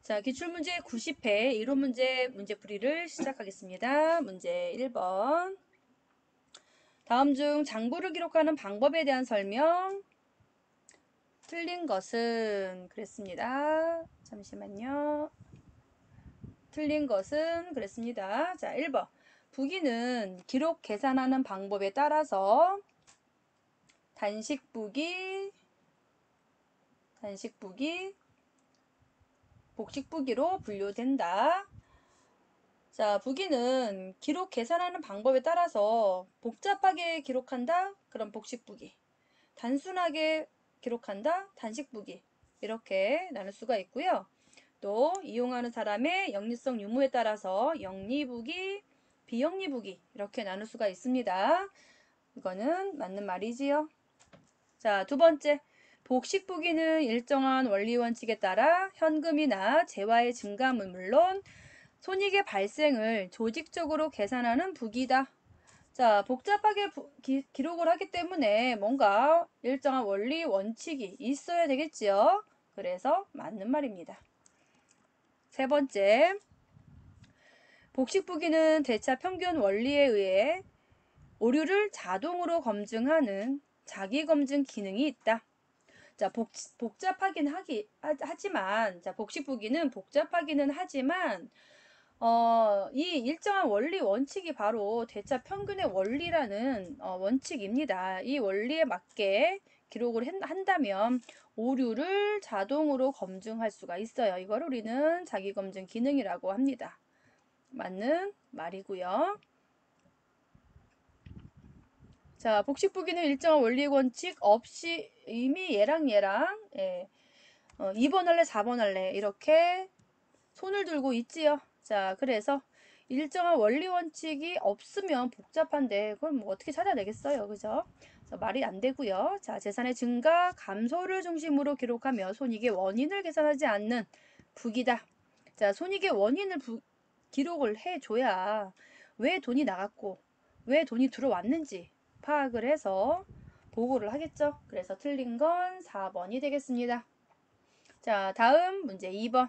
자, 기출문제 90회 이론 문제풀이를 시작하겠습니다. 문제 1번. 다음 중 장부를 기록하는 방법에 대한 설명. 틀린 것은 그랬습니다. 잠시만요. 틀린 것은 그랬습니다. 자, 1번. 부기는 기록 계산하는 방법에 따라서 단식부기, 복식부기로 분류된다. 자, 부기는 기록 계산하는 방법에 따라서 복잡하게 기록한다? 그럼 복식부기. 단순하게 기록한다? 단식부기. 이렇게 나눌 수가 있고요. 또 이용하는 사람의 영리성 유무에 따라서 영리부기, 비영리부기 이렇게 나눌 수가 있습니다. 이거는 맞는 말이지요. 자, 두 번째. 복식부기는 일정한 원리 원칙에 따라 현금이나 재화의 증감은 물론 손익의 발생을 조직적으로 계산하는 부기다. 자, 복잡하게 기록을 하기 때문에 뭔가 일정한 원리 원칙이 있어야 되겠지요. 그래서 맞는 말입니다. 세 번째, 복식부기는 대차 평균 원리에 의해 오류를 자동으로 검증하는 자기검증 기능이 있다. 자, 복잡하긴 하지만, 자, 복식부기는 복잡하기는 하지만, 이 일정한 원리 원칙이 바로 대차 평균의 원리라는 원칙입니다. 이 원리에 맞게 기록을 한다면 오류를 자동으로 검증할 수가 있어요. 이걸 우리는 자기검증 기능이라고 합니다. 맞는 말이고요. 자, 복식부기는 일정한 원리 원칙 없이 이미 얘랑 2번 할래 4번 할래 이렇게 손을 들고 있지요. 자, 그래서 일정한 원리 원칙이 없으면 복잡한데 그걸 뭐 어떻게 찾아내겠어요. 그죠? 말이 안 되고요. 자, 재산의 증가, 감소를 중심으로 기록하며 손익의 원인을 계산하지 않는 부기다. 자, 손익의 원인을 기록을 해줘야 왜 돈이 나갔고 왜 돈이 들어왔는지 파악을 해서 보고를 하겠죠. 그래서 틀린 건 4번이 되겠습니다. 자, 다음 문제 2번.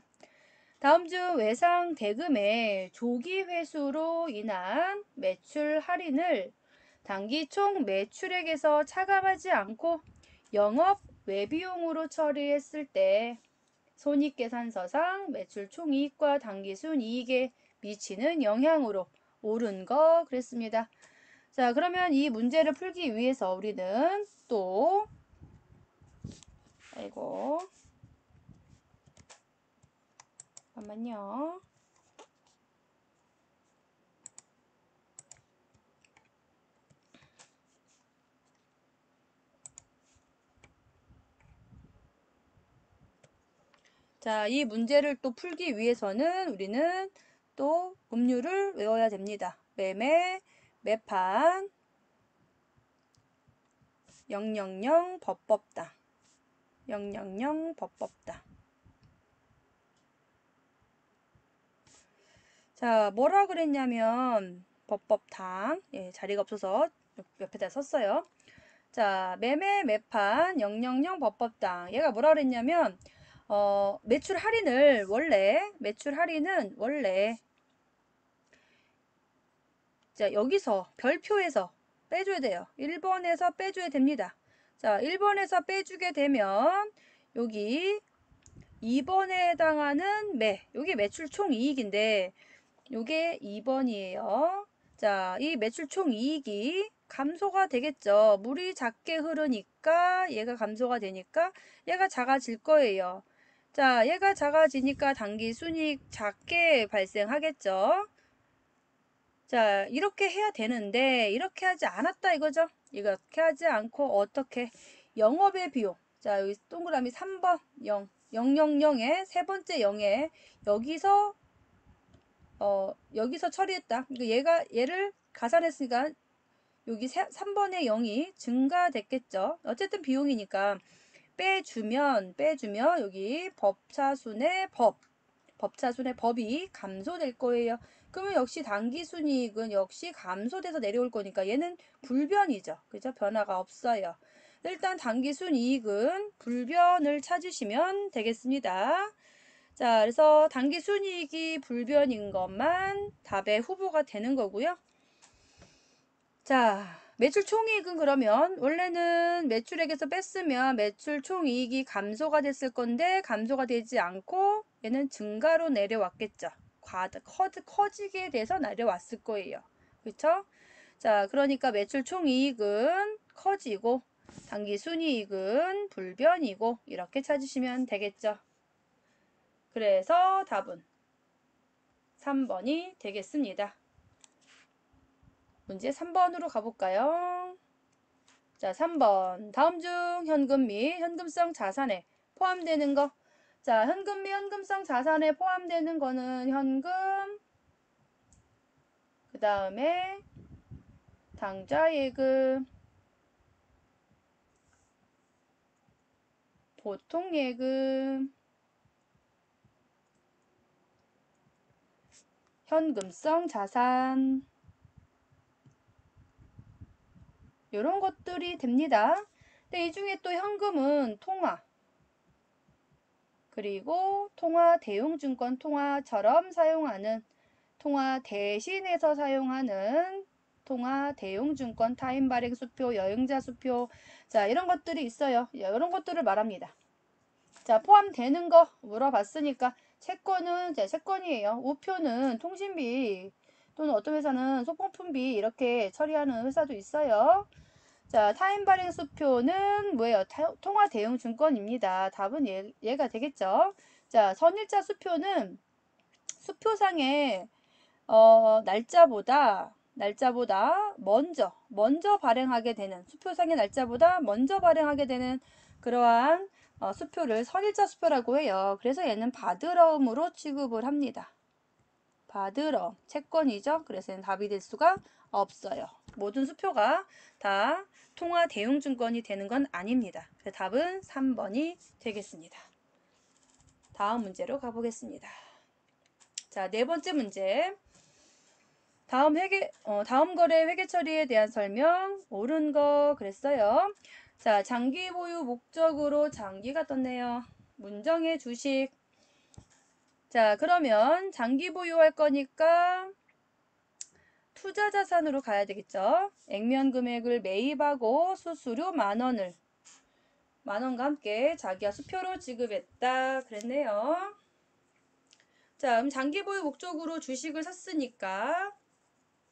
다음 중 외상 대금의 조기 회수로 인한 매출 할인을 당기 총 매출액에서 차감하지 않고 영업 외비용으로 처리했을 때 손익계산서상 매출 총이익과 당기 순이익에 미치는 영향으로 옳은 거 그랬습니다. 자, 그러면 이 문제를 풀기 위해서 우리는 또 잠깐만요. 자, 이 문제를 또 풀기 위해서는 우리는 또 음률을 외워야 됩니다. 매매, 매판, 000 법법당. 000 법법당. 자, 뭐라 그랬냐면 법법당. 예, 자리가 없어서 옆에다 썼어요. 자, 매매, 매판, 000 법법당. 얘가 뭐라 그랬냐면 매출 할인은 원래 자, 여기서 별표에서 빼줘야 돼요. 1번에서 빼줘야 됩니다. 자, 1번에서 빼주게 되면 여기 2번에 해당하는 여기 매출 총이익인데 요게 2번이에요. 자, 이 매출 총이익이 감소가 되겠죠. 물이 작게 흐르니까 얘가 감소가 되니까 얘가 작아질 거예요. 자, 얘가 작아지니까 당기 순이익 작게 발생하겠죠. 자, 이렇게 해야 되는데 이렇게 하지 않았다 이거죠. 이렇게 하지 않고 어떻게 영업의 비용. 자, 여기 동그라미 3번 0에 세 번째 0에 여기서 처리했다. 얘를 가산했으니까 여기 3번의 0이 증가됐겠죠. 어쨌든 비용이니까 빼주면 여기 법차순의 법이 감소될 거예요. 그러면 역시 당기순이익은 역시 감소돼서 내려올 거니까 얘는 불변이죠. 그죠? 변화가 없어요. 일단 당기순이익은 불변을 찾으시면 되겠습니다. 자, 그래서 단기 순이익이 불변인 것만 답의 후보가 되는 거고요. 자, 매출 총이익은 그러면 원래는 매출액에서 뺐으면 매출 총이익이 감소가 됐을 건데 감소가 되지 않고 얘는 증가로 내려왔겠죠. 커지게 돼서 내려왔을 거예요. 그렇죠? 자, 그러니까 매출 총이익은 커지고 단기 순이익은 불변이고 이렇게 찾으시면 되겠죠. 그래서 답은 3번이 되겠습니다. 문제 3번으로 가볼까요? 자, 3번. 다음 중 현금 및 현금성 자산에 포함되는 거. 자, 현금 및 현금성 자산에 포함되는 거는 현금, 그 다음에 당좌예금, 보통예금, 현금성 자산, 이런 것들이 됩니다. 근데 이 중에 또 현금은 통화, 그리고 통화 대용증권 통화처럼 사용하는 통화 대신해서 사용하는 통화 대용증권 타임 발행 수표, 여행자 수표, 자 이런 것들이 있어요. 이런 것들을 말합니다. 자, 포함되는 거 물어봤으니까 채권은 채권이에요. 우표는 통신비 또는 어떤 회사는 소모품비 이렇게 처리하는 회사도 있어요. 자, 타임 발행 수표는 뭐예요? 통화 대용 증권입니다. 답은 얘가 되겠죠. 자, 선일자 수표는 수표상에 날짜보다 먼저 발행하게 되는 수표상의 날짜보다 먼저 발행하게 되는 그러한 수표를 선일자 수표라고 해요. 그래서 얘는 받으러움으로 취급을 합니다. 받으러 채권이죠. 그래서 얘는 답이 될 수가 없어요. 모든 수표가 다 통화 대용증권이 되는 건 아닙니다. 그래서 답은 3번이 되겠습니다. 다음 문제로 가보겠습니다. 자, 네 번째 문제. 다음 거래 회계 처리에 대한 설명 옳은 거 그랬어요. 자, 장기 보유 목적으로 장기가 떴네요. 문정의 주식. 자, 그러면 장기 보유할 거니까 투자 자산으로 가야 되겠죠. 액면 금액을 매입하고 수수료 만원과 함께 자기가 수표로 지급했다 그랬네요. 자, 그럼 장기 보유 목적으로 주식을 샀으니까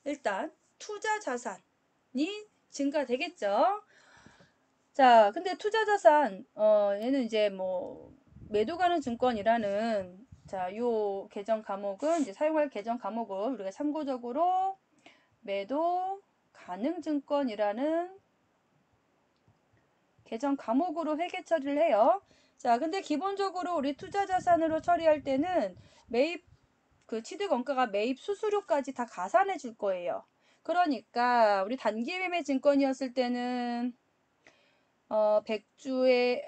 일단 투자 자산이 증가되겠죠. 자, 근데 투자 자산 얘는 이제 뭐 매도 가능 증권이라는 자, 요 계정 과목은 이제 사용할 계정 과목을 우리가 참고적으로 매도 가능 증권이라는 계정 과목으로 회계 처리를 해요. 자, 근데 기본적으로 우리 투자 자산으로 처리할 때는 매입 그 취득 원가가 매입 수수료까지 다 가산해 줄 거예요. 그러니까 우리 단기 매매 증권이었을 때는 100주에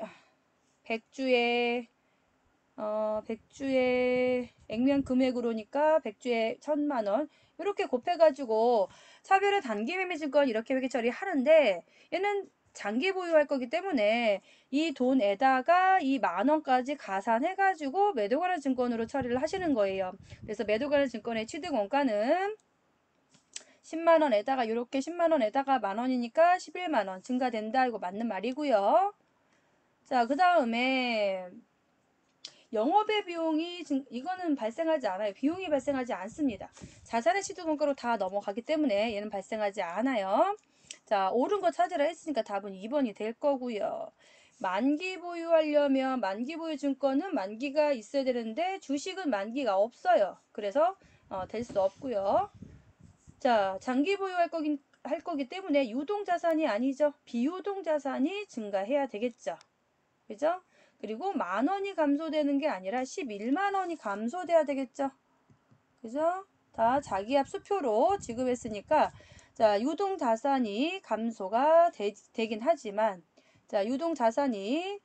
액면 금액으로니까 100주에 1000만 원 이렇게 곱해가지고 차별의 단기 매매 증권 이렇게 회계 처리하는데 얘는 장기 보유할 거기 때문에 이 돈에다가 이 만원까지 가산해가지고 매도 관련 증권으로 처리를 하시는 거예요. 그래서 매도 관련 증권의 취득 원가는 10만원에다가 이렇게 10만원에다가 만원이니까 11만원 증가된다. 이거 맞는 말이고요. 자, 그 다음에 영업의 비용이 이거는 발생하지 않아요. 비용이 발생하지 않습니다. 자산의 취득 원가로 다 넘어가기 때문에 얘는 발생하지 않아요. 자, 옳은 거 찾으라 했으니까 답은 2번이 될 거고요. 만기 보유하려면 만기 보유 증권은 만기가 있어야 되는데 주식은 만기가 없어요. 그래서 될 수 없고요. 자, 장기 보유할 거기 때문에 유동 자산이 아니죠. 비유동 자산이 증가해야 되겠죠. 그죠? 그리고 만원이 감소되는 게 아니라 11만원이 감소돼야 되겠죠. 그죠? 다 자기압 수표로 지급했으니까 자, 유동 자산이 감소가 되긴 하지만 자, 유동 자산이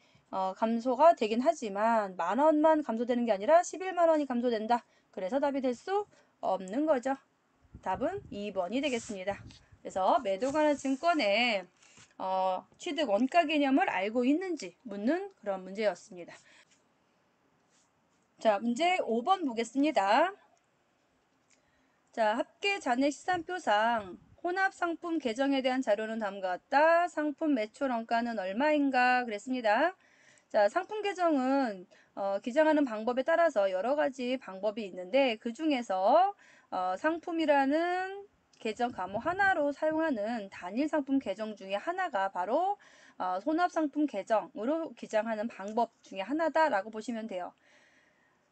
감소가 되긴 하지만 만원만 감소되는 게 아니라 11만원이 감소된다. 그래서 답이 될 수 없는 거죠. 답은 2번이 되겠습니다. 그래서 매도 관한 증권의 취득 원가 개념을 알고 있는지 묻는 그런 문제였습니다. 자, 문제 5번 보겠습니다. 자, 합계 잔액 시산표상 혼합상품 계정에 대한 자료는 다음과 같다. 상품 매출 원가는 얼마인가 그랬습니다. 자, 상품 계정은 기장하는 방법에 따라서 여러 가지 방법이 있는데 그 중에서 상품이라는 계정 과목 하나로 사용하는 단일 상품 계정 중에 하나가 바로 혼합상품 계정으로 기장하는 방법 중에 하나다라고 보시면 돼요.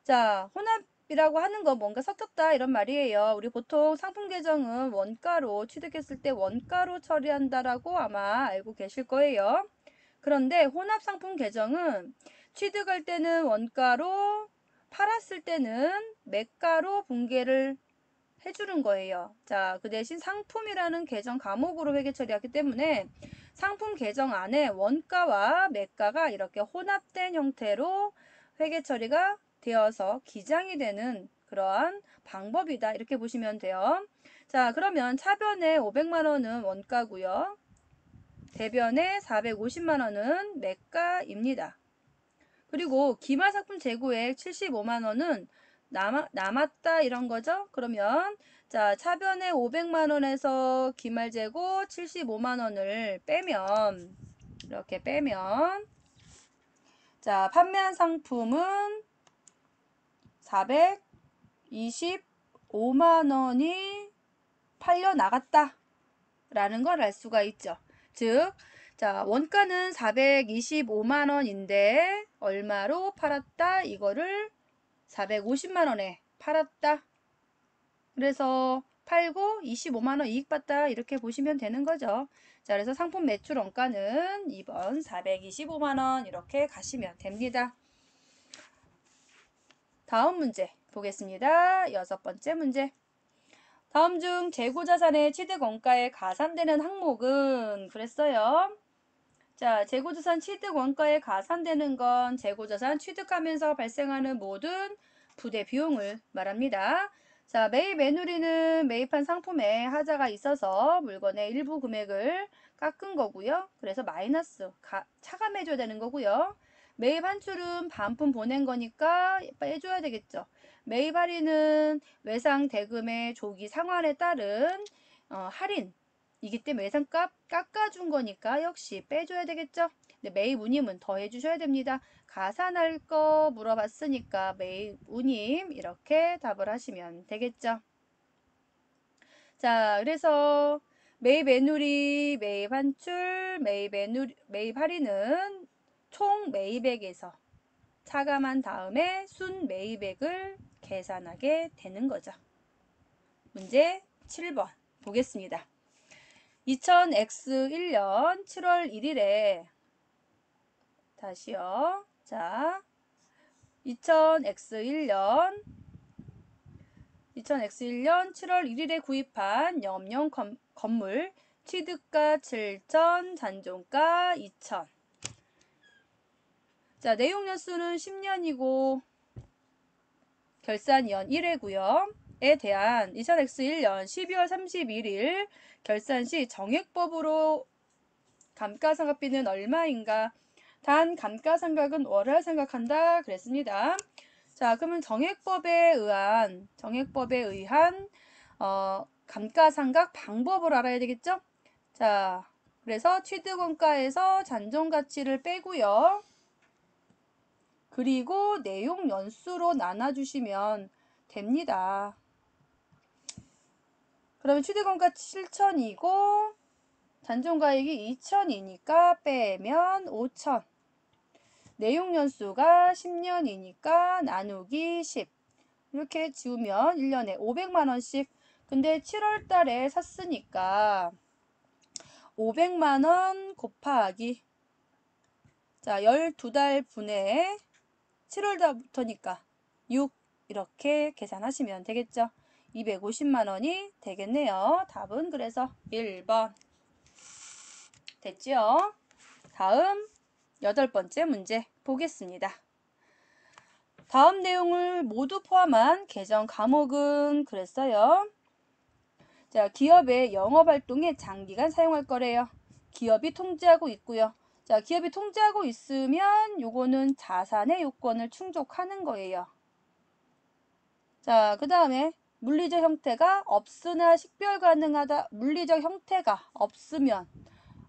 자, 혼합이라고 하는 건 뭔가 섞였다 이런 말이에요. 우리 보통 상품 계정은 원가로 취득했을 때 원가로 처리한다라고 아마 알고 계실 거예요. 그런데 혼합 상품 계정은 취득할 때는 원가로, 팔았을 때는 매가로 분계를 해주는 거예요. 자, 그 대신 상품이라는 계정 과목으로 회계 처리하기 때문에 상품 계정 안에 원가와 매가가 이렇게 혼합된 형태로 회계 처리가 되어서 기장이 되는 그러한 방법이다. 이렇게 보시면 돼요. 자, 그러면 차변에 500만 원은 원가고요. 대변에 450만 원은 매가입니다. 그리고 기말상품 재고액 75만 원은 남았다 이런 거죠. 그러면 자, 차변에 500만 원에서 기말재고 75만 원을 빼면 이렇게 빼면 자, 판매한 상품은 425만 원이 팔려 나갔다 라는 걸 알 수가 있죠. 즉, 자, 원가는 425만 원인데 얼마로 팔았다? 이거를 450만 원에 팔았다. 그래서 팔고 25만 원 이익 봤다. 이렇게 보시면 되는 거죠. 자, 그래서 상품 매출 원가는 2번 425만 원 이렇게 가시면 됩니다. 다음 문제 보겠습니다. 6번째 문제. 다음 중 재고자산의 취득 원가에 가산되는 항목은 그랬어요. 자, 재고자산 취득 원가에 가산되는 건 재고자산 취득하면서 발생하는 모든 부대 비용을 말합니다. 자, 매입 매누리는 매입한 상품에 하자가 있어서 물건의 일부 금액을 깎은 거고요. 그래서 마이너스 차감해줘야 되는 거고요. 매입 환출은 반품 보낸 거니까 빼줘야 되겠죠. 매입 할인은 외상 대금의 조기 상환에 따른 할인이기 때문에 외상값 깎아준 거니까 역시 빼줘야 되겠죠. 근데 매입 운임은 더해주셔야 됩니다. 가산할 거 물어봤으니까 매입 운임 이렇게 답을 하시면 되겠죠. 자, 그래서 매입 매누리, 매입 환출, 매입 할인은 총 매입액에서 차감한 다음에 순 매입액을 계산하게 되는 거죠. 문제 7번 보겠습니다. 2000X1년 7월 1일에 다시요. 자, 2000X1년 7월 1일에 구입한 영업용 건물 취득가 7천, 잔존가 2천. 자, 내용 연수는 10년이고 결산연 1회고요. 에 대한 2000X1년 12월 31일 결산 시 정액법으로 감가상각비는 얼마인가? 단 감가상각은 월할 생각한다 그랬습니다. 자, 그러면 정액법에 의한 감가상각 방법을 알아야 되겠죠? 자, 그래서 취득원가에서 잔존가치를 빼고요. 그리고 내용 연수로 나눠주시면 됩니다. 그러면 취득원가 7천이고 잔존가액이 2천이니까 빼면 5천. 내용 연수가 10년이니까 나누기 10. 이렇게 지우면 1년에 500만 원씩. 근데 7월 달에 샀으니까 500만 원 곱하기 자, 12달 분의 7월 달부터니까 6 이렇게 계산하시면 되겠죠. 250만 원이 되겠네요. 답은 그래서 1번. 됐죠? 다음 8번째 문제 보겠습니다. 다음 내용을 모두 포함한 계정 과목은 그랬어요. 자, 기업의 영업활동에 장기간 사용할 거래요. 기업이 통지하고 있고요. 자, 기업이 통지하고 있으면 요거는 자산의 요건을 충족하는 거예요. 자, 그 다음에 물리적 형태가 없으나 식별 가능하다. 물리적 형태가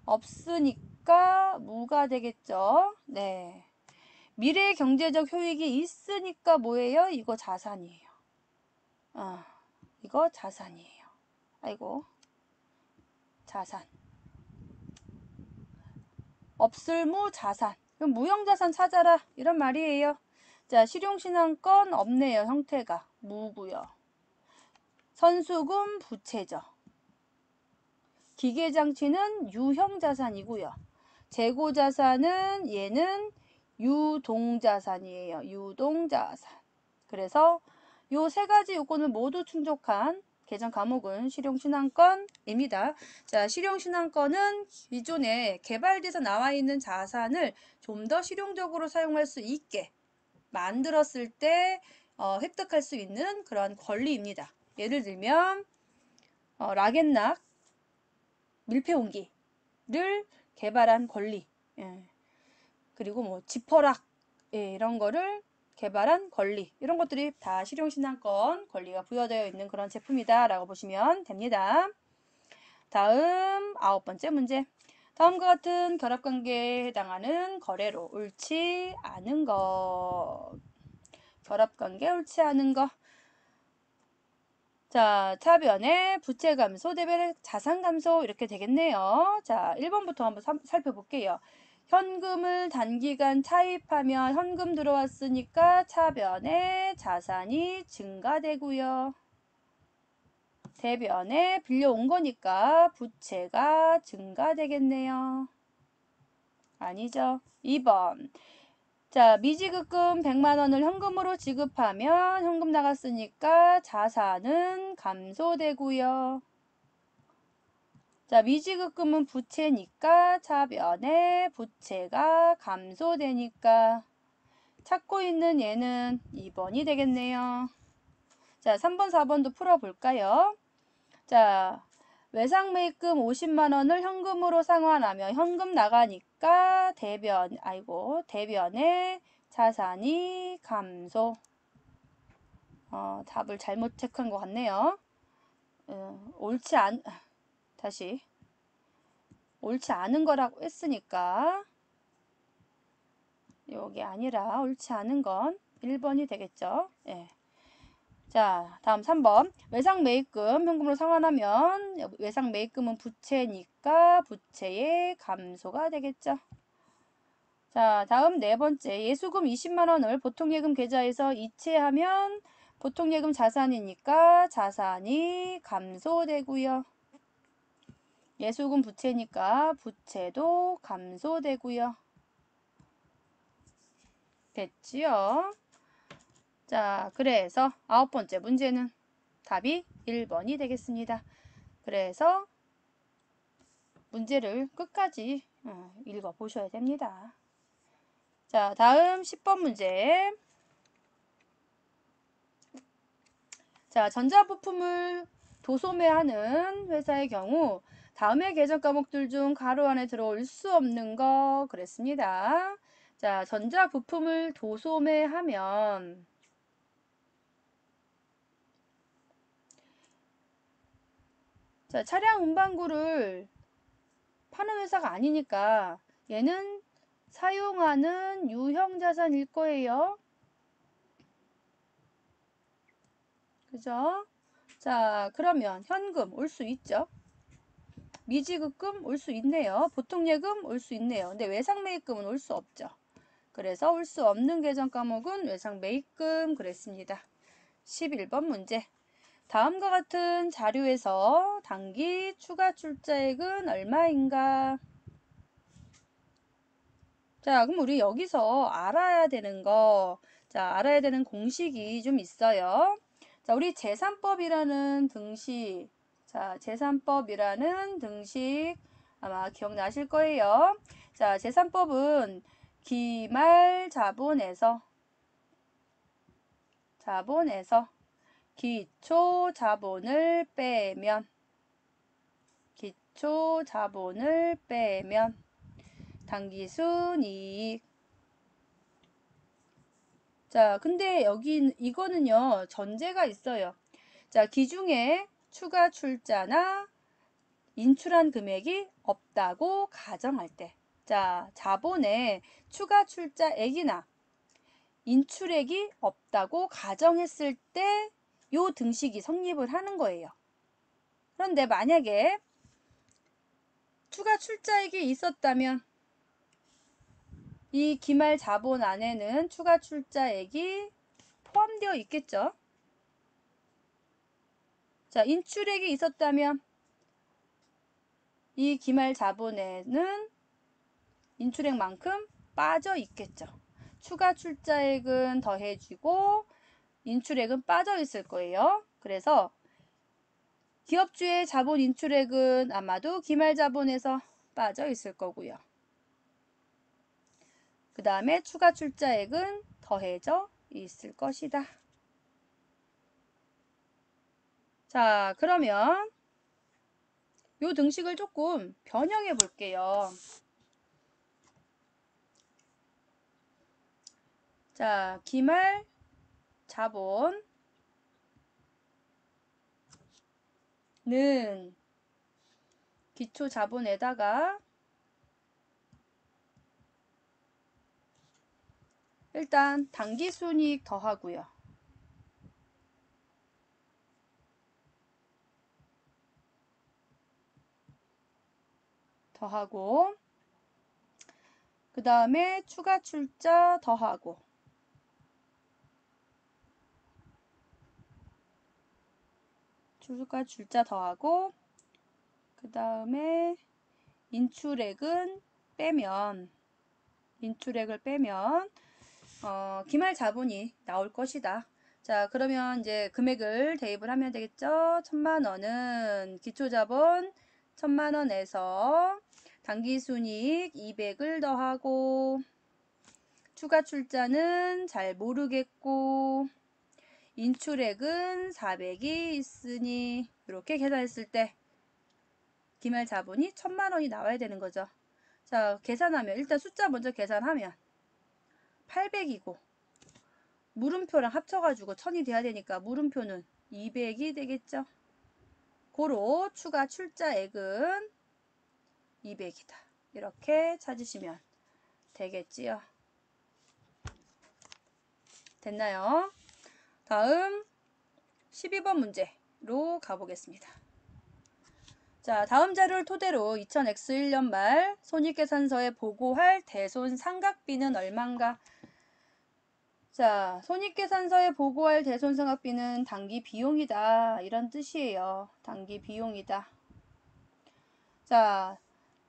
없으니까 무가 되겠죠. 네. 미래 경제적 효익이 있으니까 뭐예요? 이거 자산이에요. 이거 자산이에요. 아이고, 자산. 없을무 자산. 그럼 무형자산 찾아라. 이런 말이에요. 자, 실용신앙권 없네요. 형태가. 무고요. 선수금 부채죠. 기계장치는 유형자산이고요. 재고자산은 얘는 유동자산이에요. 유동자산. 그래서 요 세 가지 요건을 모두 충족한 개정 과목은 실용신앙권입니다. 자, 실용신앙권은 기존에 개발돼서 나와 있는 자산을 좀 더 실용적으로 사용할 수 있게 만들었을 때 획득할 수 있는 그런 권리입니다. 예를 들면 락앤락 밀폐용기를 개발한 권리, 예. 그리고 뭐 지퍼락, 예, 이런 거를 개발한 권리, 이런 것들이 다 실용신앙권 권리가 부여되어 있는 그런 제품이다 라고 보시면 됩니다. 다음 9번째 문제. 다음과 같은 결합관계에 해당하는 거래로 옳지 않은 것. 결합관계 옳지 않은 것. 자, 차변에 부채 감소, 대변에 자산 감소 이렇게 되겠네요. 자, 1번부터 한번 살펴볼게요. 현금을 단기간 차입하면 현금 들어왔으니까 차변에 자산이 증가되고요. 대변에 빌려온 거니까 부채가 증가되겠네요. 아니죠. 2번. 자, 미지급금 100만원을 현금으로 지급하면 현금 나갔으니까 자산은 감소되고요. 자, 미지급금은 부채니까 차변에 부채가 감소되니까 찾고 있는 얘는 2번이 되겠네요. 자, 3번, 4번도 풀어볼까요? 자, 외상매입금 50만원을 현금으로 상환하면 현금 나가니까 대변에 자산이 감소. 답을 잘못 체크한 것 같네요. 옳지 않은 거라고 했으니까 여기 아니라 옳지 않은 건 1번이 되겠죠. 예. 자, 다음 3번. 외상매입금 현금으로 상환하면 외상매입금은 부채니까 부채의 감소가 되겠죠. 자, 다음 4번째. 예수금 20만원을 보통예금 계좌에서 이체하면 보통예금 자산이니까 자산이 감소되고요. 예수금 부채니까 부채도 감소되고요. 됐지요? 자, 그래서 9번째 문제는 답이 1번이 되겠습니다. 그래서 문제를 끝까지 읽어보셔야 됩니다. 자, 다음 10번 문제. 자, 전자부품을 도소매하는 회사의 경우 다음의 개정 과목들 중 가로 안에 들어올 수 없는 거 그랬습니다. 자, 전자부품을 도소매하면 자, 차량 운반구를 파는 회사가 아니니까 얘는 사용하는 유형자산일 거예요. 그죠? 자, 그러면 현금 올 수 있죠. 미지급금 올 수 있네요. 보통예금 올 수 있네요. 근데 외상매입금은 올 수 없죠. 그래서 올 수 없는 개정 과목은 외상매입금 그랬습니다. 11번 문제. 다음과 같은 자료에서 당기 추가 출자액은 얼마인가? 자, 그럼 우리 여기서 알아야 되는 알아야 되는 공식이 좀 있어요. 자, 우리 재산법이라는 등식, 재산법이라는 등식 아마 기억나실 거예요. 자, 재산법은 기말 자본에서 기초 자본을 빼면 당기순이익. 자, 근데 여기 이거는요. 전제가 있어요. 자, 기중에 추가 출자나 인출한 금액이 없다고 가정할 때. 자, 자본에 추가 출자액이나 인출액이 없다고 가정했을 때 요 등식이 성립을 하는 거예요. 그런데 만약에 추가 출자액이 있었다면 이 기말 자본 안에는 추가 출자액이 포함되어 있겠죠. 자, 인출액이 있었다면 이 기말 자본에는 인출액만큼 빠져 있겠죠. 추가 출자액은 더해지고 인출액은 빠져 있을 거예요. 그래서 기업주의 자본 인출액은 아마도 기말 자본에서 빠져 있을 거고요. 그 다음에 추가 출자액은 더해져 있을 것이다. 자, 그러면 요 등식을 조금 변형해 볼게요. 자, 기말 자본은 기초 자본에다가 일단 당기순이익 더하고요. 더하고 그 다음에 추가 출자 더하고 추가 출자 더하고 그 다음에 인출액은 빼면 인출액을 빼면 기말 자본이 나올 것이다. 자, 그러면 이제 금액을 대입을 하면 되겠죠. 1000만원은 기초자본 1000만원에서 당기순이익 200을 더하고 추가 출자는 잘 모르겠고 인출액은 400이 있으니 이렇게 계산했을 때 기말 자본이 1000만원이 나와야 되는 거죠. 자, 계산하면 일단 숫자 먼저 계산하면 800이고 물음표랑 합쳐가지고 1000이 돼야 되니까 물음표는 200이 되겠죠. 고로 추가 출자액은 200이다. 이렇게 찾으시면 되겠지요. 됐나요? 다음 12번 문제로 가보겠습니다. 자, 다음 자료를 토대로 2000X1년 말 손익계산서에 보고할 대손 상각비는 얼마인가? 자, 손익계산서에 보고할 대손상각비는 당기 비용이다. 이런 뜻이에요. 당기 비용이다. 자,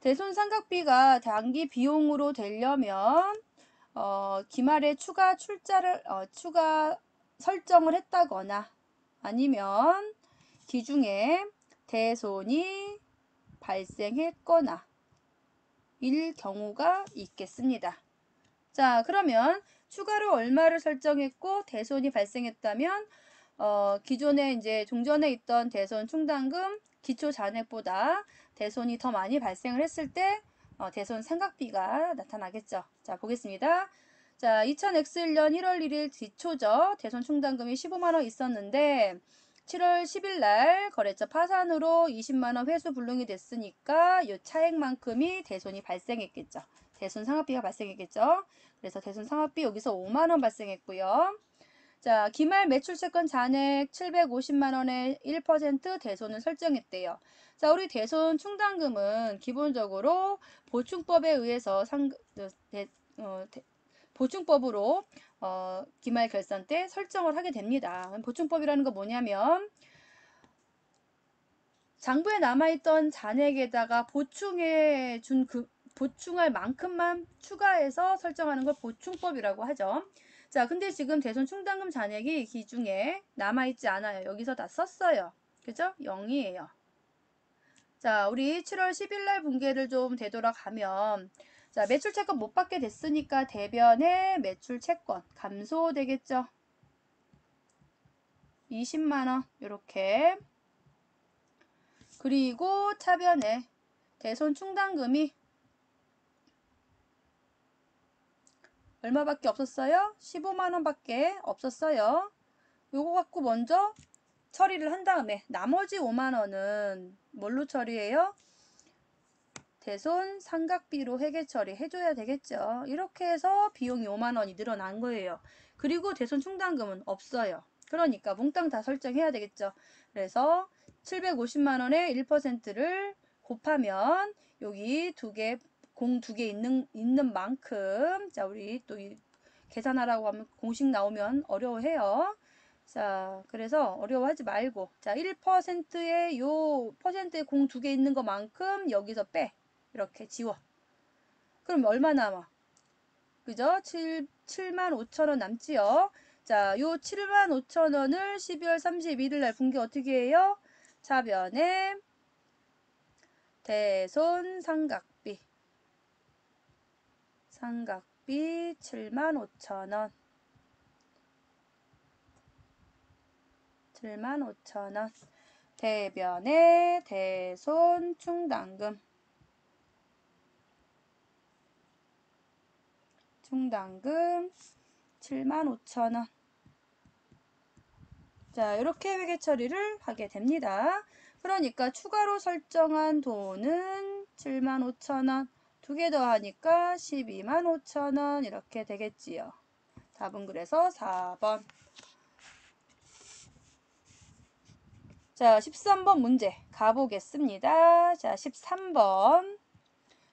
대손상각비가 당기 비용으로 되려면 기말에 추가 설정을 했다거나 아니면 기중에 대손이 발생했거나 일 경우가 있겠습니다. 자, 그러면 추가로 얼마를 설정했고 대손이 발생했다면 기존에 이제 종전에 있던 대손 충당금 기초 잔액보다 대손이 더 많이 발생을 했을 때 대손 상각비가 나타나겠죠. 자, 보겠습니다. 자, 2000X1년 1월 1일 기초죠. 대손 충당금이 15만원 있었는데 7월 10일 날 거래처 파산으로 20만원 회수 불능이 됐으니까 이 차액만큼이 대손이 발생했겠죠. 대손 상각비가 발생했겠죠. 그래서 대손 상각비 여기서 5만원 발생했고요. 자, 기말 매출채권 잔액 750만원에 1% 대손을 설정했대요. 자, 우리 대손 충당금은 기본적으로 보충법에 의해서 보충법으로 기말 결산 때 설정을 하게 됩니다. 보충법이라는 거 뭐냐면 장부에 남아있던 잔액에다가 보충해 준 보충할 만큼만 추가해서 설정하는 걸 보충법이라고 하죠. 자, 근데 지금 대손 충당금 잔액이 기중에 남아있지 않아요. 여기서 다 썼어요. 그죠? 0이에요. 자, 우리 7월 10일 날 분계를 좀 되돌아가면 자, 매출채권 못 받게 됐으니까 대변의 매출채권 감소되겠죠. 20만원 이렇게. 그리고 차변에 대손 충당금이 얼마밖에 없었어요? 15만 원밖에 없었어요. 요거 갖고 먼저 처리를 한 다음에 나머지 5만 원은 뭘로 처리해요? 대손 삼각비로 회계 처리해줘야 되겠죠. 이렇게 해서 비용이 5만 원이 늘어난 거예요. 그리고 대손 충당금은 없어요. 그러니까 몽땅 다 설정해야 되겠죠. 그래서 750만 원의 1%를 곱하면 여기 공 두 개 있는 만큼, 자, 우리 또 계산하라고 하면 공식 나오면 어려워해요. 자, 그래서 어려워하지 말고, 자, 1%의 요 퍼센트의 공 두 개 있는 것만큼 여기서 빼. 이렇게 지워. 그럼 얼마 남아? 그죠? 7만 5천 원 남지요? 자, 요 7만 5천 원을 12월 31일 날 분기 어떻게 해요? 차변에 대손 삼각비 7만 5천 원. 7만 5천 원. 대변에 대손 충당금 7만 5천 원. 자, 이렇게 회계 처리를 하게 됩니다. 그러니까 추가로 설정한 돈은 7만 5천 원. 두 개 더 하니까 12만 5천 원 이렇게 되겠지요. 답은 그래서 4번. 자, 13번 문제 가보겠습니다. 자, 13번.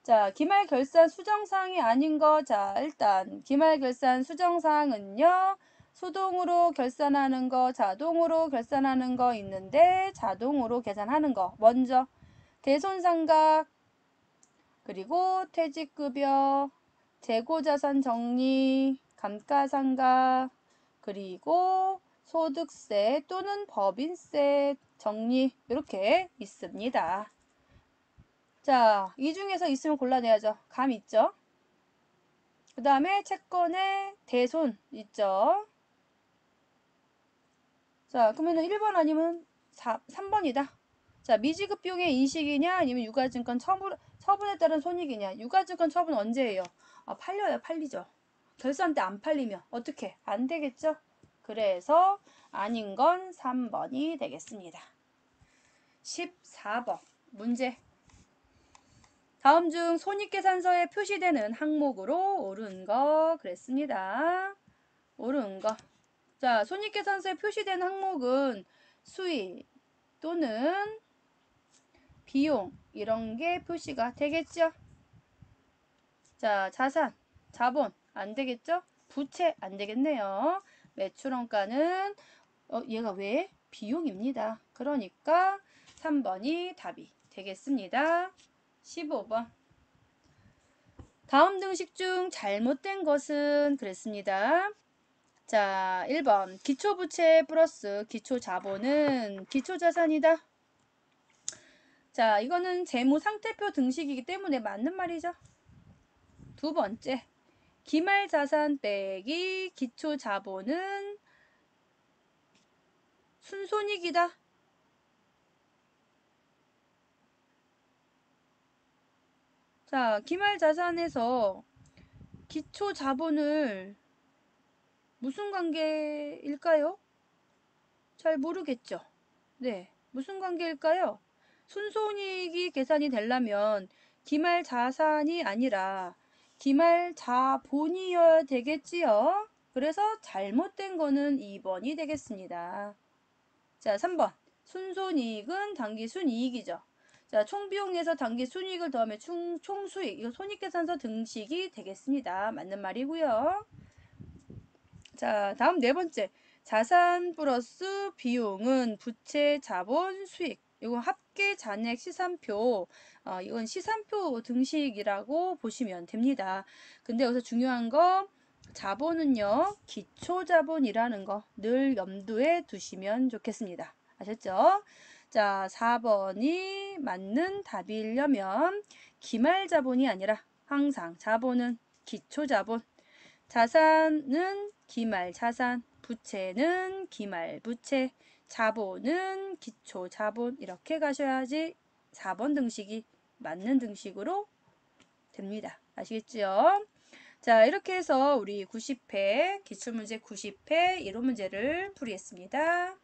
자, 기말결산 수정사항이 아닌 거. 자, 일단 기말결산 수정사항은요. 수동으로 결산하는 거, 자동으로 결산하는 거 있는데 자동으로 계산하는 거. 먼저 대손상각, 그리고 퇴직급여, 재고자산 정리, 감가상각, 그리고 소득세 또는 법인세 정리 이렇게 있습니다. 자, 이 중에서 있으면 골라내야죠. 감 있죠? 그 다음에 채권의 대손 있죠? 자, 그러면은 1번 아니면 3번이다. 자, 미지급 비용의 인식이냐 아니면 유가증권 처분에 따른 손익이냐. 유가증권 처분 언제예요? 팔려요. 팔리죠. 결산 때 안 팔리면 어떻게? 안 되겠죠? 그래서 아닌 건 3번이 되겠습니다. 14번 문제. 다음 중 손익계산서에 표시되는 항목으로 옳은 거 그랬습니다. 옳은 거. 자, 손익계산서에 표시된 항목은 수익 또는 비용 이런 게 표시가 되겠죠. 자, 자산, 자본 안 되겠죠? 부채 안 되겠네요. 매출원가는 얘가 왜? 비용입니다. 그러니까 3번이 답이 되겠습니다. 15번. 다음 등식 중 잘못된 것은 그랬습니다. 자, 1번 기초부채 플러스 기초자본은 기초자산이다. 자, 이거는 재무상태표 등식이기 때문에 맞는 말이죠. 두 번째, 기말자산 빼기 기초자본은 순손익이다. 자, 기말자산에서 기초자본을 무슨 관계일까요? 잘 모르겠죠. 네, 무슨 관계일까요? 순손익이 계산이 되려면 기말자산이 아니라 기말자본이어야 되겠지요. 그래서 잘못된 거는 2번이 되겠습니다. 자, 3번. 순손익은 당기순이익이죠. 자, 총비용에서 당기순이익을 더하면 총수익. 이거 손익계산서 등식이 되겠습니다. 맞는 말이고요. 자, 다음 네 번째. 자산 플러스 비용은 부채, 자본, 수익. 이건 합계 잔액 시산표. 이건 시산표 등식이라고 보시면 됩니다. 근데 여기서 중요한 거 자본은요. 기초자본이라는 거 늘 염두에 두시면 좋겠습니다. 아셨죠? 자, 4번이 맞는 답이려면 기말자본이 아니라 항상 자본은 기초자본, 자산은 기말자산, 부채는 기말부채, 자본은 기초자본 이렇게 가셔야지 4번 등식이 맞는 등식으로 됩니다. 아시겠죠? 자, 이렇게 해서 우리 90회, 기출문제 90회 이론 문제를 풀이했습니다.